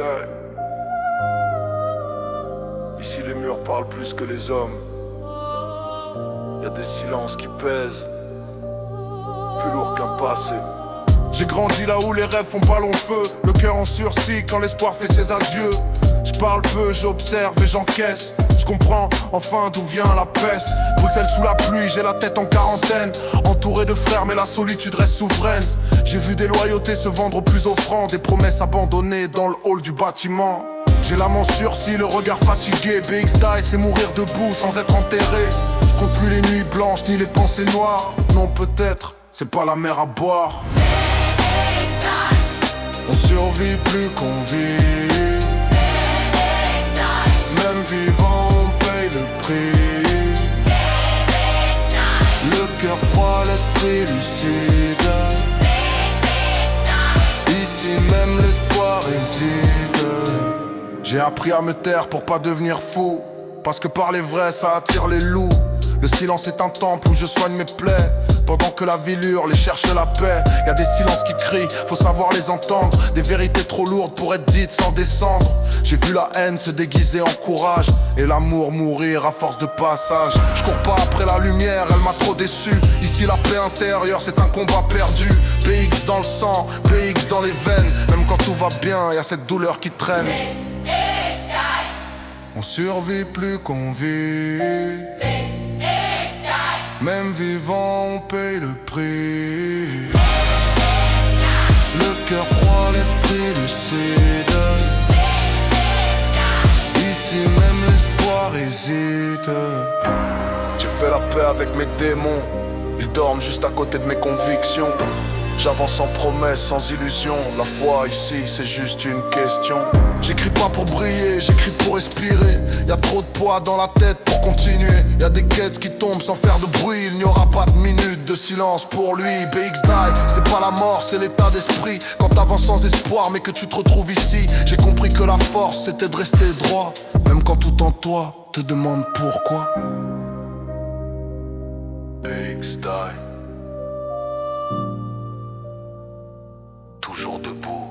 Die. Ici les murs parlent plus que les hommes. Y a des silences qui pèsent, plus lourd qu'un passé. J'ai grandi là où les rêves font pas long feu, le cœur en sursis quand l'espoir fait ses adieux. Je parle peu, j'observe et j'encaisse. Je comprends enfin d'où vient la peste. Bruxelles sous la pluie, j'ai la tête en quarantaine. Entouré de frères mais la solitude reste souveraine. J'ai vu des loyautés se vendre au plus offrant, des promesses abandonnées dans le hall du bâtiment. J'ai l'âme en sursis, le regard fatigué. BX-Die, c'est mourir debout sans être enterré. Je compte plus les nuits blanches ni les pensées noires. Non peut-être, c'est pas la mer à boire. On survit plus qu'on vit. Même vivant on paye le prix. Le cœur froid, l'esprit lucide. Ici même l'espoir hésite. J'ai appris à me taire pour pas devenir fou, parce que parler vrai ça attire les loups. Le silence est un temple où je soigne mes plaies, pendant que la ville hurle et cherche la paix. Y'a des silences qui crient, faut savoir les entendre. Des vérités trop lourdes pour être dites sans descendre. J'ai vu la haine se déguiser en courage, et l'amour mourir à force de passage. Je cours pas après la lumière, elle m'a trop déçu. Ici la paix intérieure c'est un combat perdu. BX dans le sang, BX dans les veines. Même quand tout va bien, y'a cette douleur qui traîne. On survit plus qu'on vit. Même vivant on paye le prix. Le cœur froid, l'esprit lucide. Ici même l'espoir hésite. J'ai fait la paix avec mes démons. Ils dorment juste à côté de mes convictions. J'avance sans promesse, sans illusion. La foi ici c'est juste une question. J'écris pas pour briller, j'écris pour respirer. Y'a trop de poids dans la tête pour continuer. Y'a des quêtes qui tombent sans faire de bruit. Il n'y aura pas de minute de silence pour lui. BX-Die, c'est pas la mort, c'est l'état d'esprit. Quand t'avances sans espoir mais que tu te retrouves ici. J'ai compris que la force c'était de rester droit, même quand tout en toi te demande pourquoi. BX-Die. Toujours debout.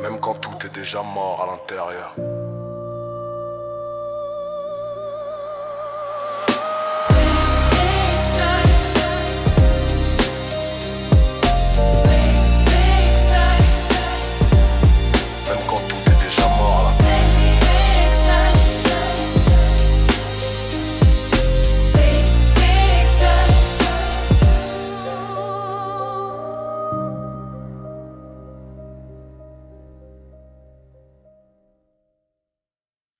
Même quand tout est déjà mort à l'intérieur.